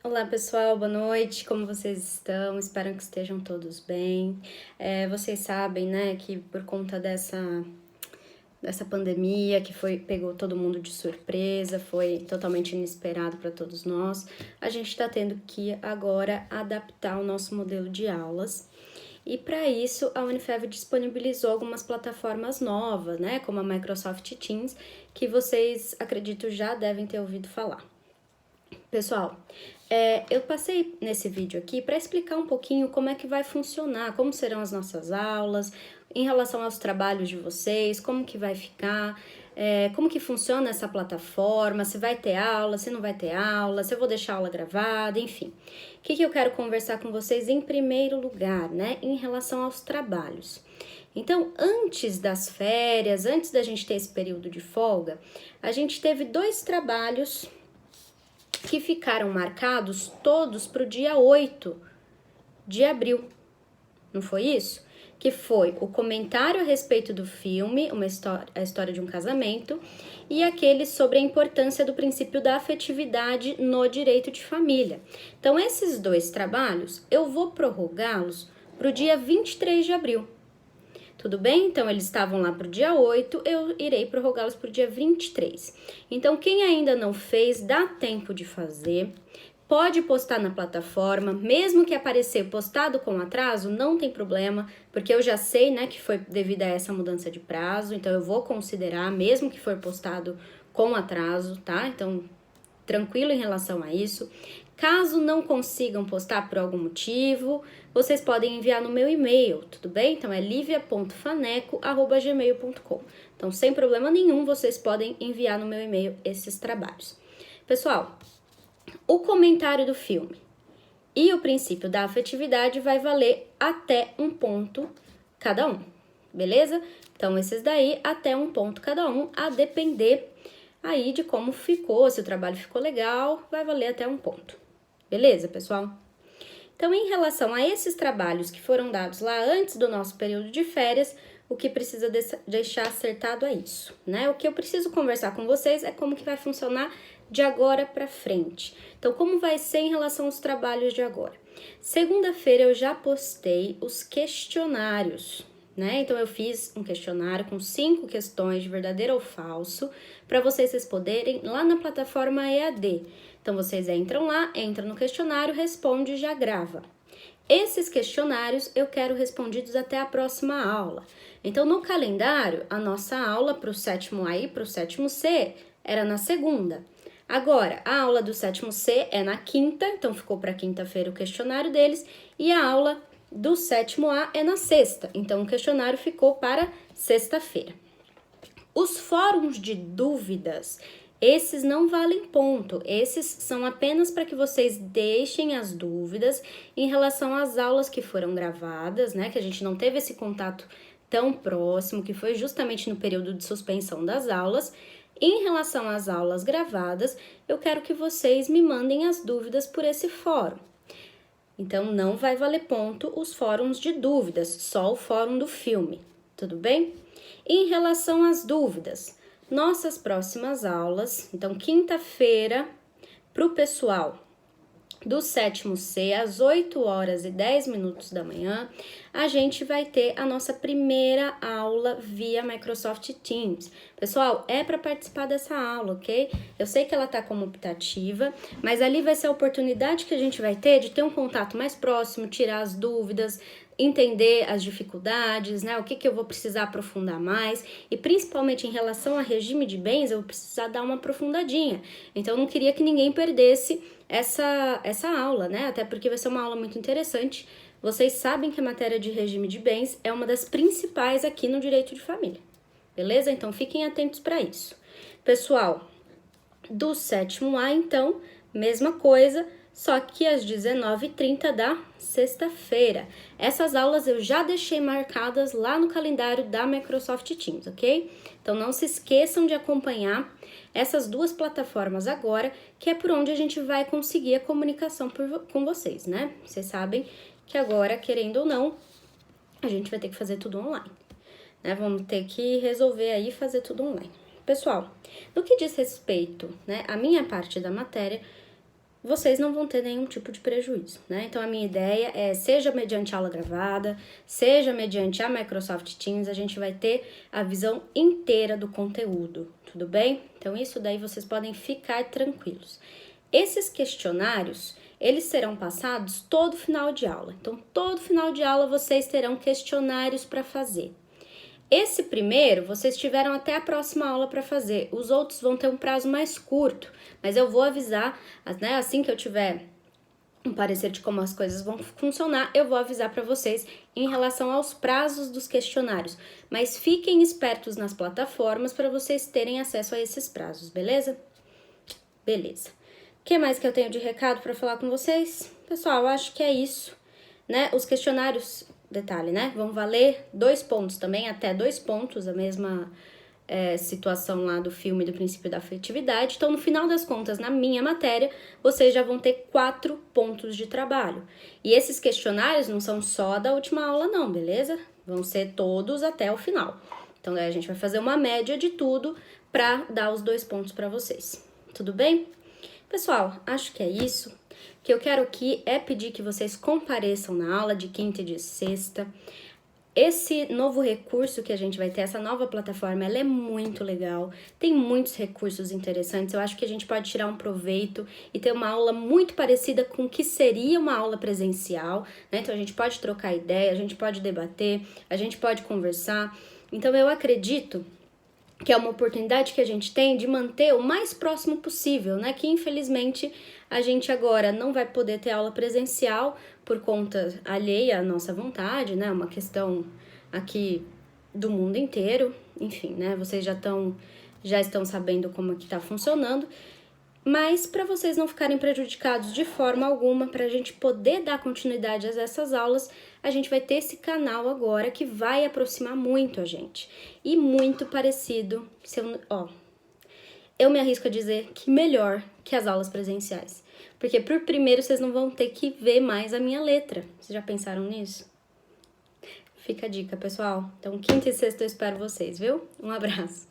Olá pessoal, boa noite, como vocês estão? Espero que estejam todos bem. Vocês sabem, né, que por conta dessa pandemia que pegou todo mundo de surpresa, foi totalmente inesperado para todos nós, a gente está tendo que agora adaptar o nosso modelo de aulas. E para isso, a Unifev disponibilizou algumas plataformas novas, né, como a Microsoft Teams, que vocês, acredito, já devem ter ouvido falar. Pessoal, eu passei nesse vídeo aqui para explicar um pouquinho como é que vai funcionar, como serão as nossas aulas, em relação aos trabalhos de vocês, como que vai ficar, como que funciona essa plataforma, se vai ter aula, se não vai ter aula, se eu vou deixar a aula gravada, enfim. O que eu quero conversar com vocês em primeiro lugar, né, em relação aos trabalhos. Então, antes das férias, antes da gente ter esse período de folga, a gente teve 2 trabalhos que ficaram marcados todos para o dia 8 de abril, não foi isso? Que foi o comentário a respeito do filme, a história de um casamento, e aquele sobre a importância do princípio da afetividade no direito de família. Então, esses 2 trabalhos, eu vou prorrogá-los para o dia 23 de abril. Tudo bem? Então, eles estavam lá para o dia 8, eu irei prorrogá-los para o dia 23. Então, quem ainda não fez, dá tempo de fazer. Pode postar na plataforma, mesmo que aparecer postado com atraso, não tem problema, porque eu já sei, né, que foi devido a essa mudança de prazo, então eu vou considerar, mesmo que for postado com atraso, tá? Então, tranquilo em relação a isso. Caso não consigam postar por algum motivo, vocês podem enviar no meu e-mail, tudo bem? Então é livia.faneco@gmail.com. Então, sem problema nenhum, vocês podem enviar no meu e-mail esses trabalhos. Pessoal, o comentário do filme e o princípio da afetividade vai valer até um ponto cada um, beleza? Então, esses daí até um ponto cada um, a depender aí de como ficou, se o trabalho ficou legal, vai valer até um ponto. Beleza, pessoal? Então, em relação a esses trabalhos que foram dados lá antes do nosso período de férias, o que precisa deixar acertado é isso, né? O que eu preciso conversar com vocês é como que vai funcionar de agora para frente. Então, como vai ser em relação aos trabalhos de agora? Segunda-feira eu já postei os questionários, né? Então, eu fiz um questionário com 5 questões de verdadeiro ou falso para vocês responderem lá na plataforma EAD. Então, vocês entram lá, entram no questionário, responde e já grava. Esses questionários eu quero respondidos até a próxima aula. Então, no calendário, a nossa aula para o 7º A e para o 7º C era na segunda. Agora, a aula do 7º C é na quinta, então ficou para quinta-feira o questionário deles, e a aula do 7º A é na sexta, então o questionário ficou para sexta-feira. Os fóruns de dúvidas, esses não valem ponto, esses são apenas para que vocês deixem as dúvidas em relação às aulas que foram gravadas, né, que a gente não teve esse contato tão próximo, que foi justamente no período de suspensão das aulas. Em relação às aulas gravadas, eu quero que vocês me mandem as dúvidas por esse fórum. Então, não vai valer ponto os fóruns de dúvidas, só o fórum do filme, tudo bem? Em relação às dúvidas, nossas próximas aulas, então quinta-feira, para o pessoal do 7º C, às 8h10 da manhã, a gente vai ter a nossa primeira aula via Microsoft Teams. Pessoal, é para participar dessa aula, ok? Eu sei que ela tá como optativa, mas ali vai ser a oportunidade que a gente vai ter de ter um contato mais próximo, tirar as dúvidas, entender as dificuldades, né? O que eu vou precisar aprofundar mais, e principalmente em relação a regime de bens, eu vou precisar dar uma aprofundadinha. Então, eu não queria que ninguém perdesse essa aula, né? Até porque vai ser uma aula muito interessante. Vocês sabem que a matéria de regime de bens é uma das principais aqui no direito de família, beleza? Então, fiquem atentos para isso. Pessoal, do 7º A, então, mesma coisa, só que às 19h30 da sexta-feira. Essas aulas eu já deixei marcadas lá no calendário da Microsoft Teams, ok? Então, não se esqueçam de acompanhar essas 2 plataformas agora, que é por onde a gente vai conseguir a comunicação com vocês, né? Vocês sabem que agora, querendo ou não, a gente vai ter que fazer tudo online, né? Vamos ter que resolver aí fazer tudo online. Pessoal, no que diz respeito, né, à minha parte da matéria, vocês não vão ter nenhum tipo de prejuízo, né? Então, a minha ideia é, seja mediante aula gravada, seja mediante a Microsoft Teams, a gente vai ter a visão inteira do conteúdo, tudo bem? Então, isso daí vocês podem ficar tranquilos. Esses questionários, eles serão passados todo final de aula. Então, todo final de aula vocês terão questionários para fazer. Esse primeiro, vocês tiveram até a próxima aula para fazer. Os outros vão ter um prazo mais curto, mas eu vou avisar, né, assim que eu tiver um parecer de como as coisas vão funcionar, eu vou avisar para vocês em relação aos prazos dos questionários. Mas fiquem espertos nas plataformas para vocês terem acesso a esses prazos, beleza? Beleza. O que mais que eu tenho de recado para falar com vocês? Pessoal, eu acho que é isso, né? Os questionários... Detalhe, né? Vão valer 2 pontos também, até 2 pontos, a mesma situação lá do filme do princípio da afetividade. Então, no final das contas, na minha matéria, vocês já vão ter 4 pontos de trabalho. E esses questionários não são só da última aula não, beleza? Vão ser todos até o final. Então, a gente vai fazer uma média de tudo para dar os 2 pontos para vocês. Tudo bem? Pessoal, acho que é isso. O que eu quero aqui é pedir que vocês compareçam na aula de quinta e de sexta. Esse novo recurso que a gente vai ter, essa nova plataforma, ela é muito legal. Tem muitos recursos interessantes. Eu acho que a gente pode tirar um proveito e ter uma aula muito parecida com o que seria uma aula presencial, né? Então, a gente pode trocar ideia, a gente pode debater, a gente pode conversar. Então, eu acredito que é uma oportunidade que a gente tem de manter o mais próximo possível, né? Que infelizmente a gente agora não vai poder ter aula presencial por conta alheia à nossa vontade, né? Uma questão aqui do mundo inteiro, enfim, né? Vocês já estão sabendo como que tá funcionando. Mas para vocês não ficarem prejudicados de forma alguma, para a gente poder dar continuidade a essas aulas, a gente vai ter esse canal agora que vai aproximar muito a gente. E muito parecido, eu me arrisco a dizer que melhor que as aulas presenciais. Porque por primeiro vocês não vão ter que ver mais a minha letra. Vocês já pensaram nisso? Fica a dica, pessoal. Então, quinta e sexta eu espero vocês, viu? Um abraço.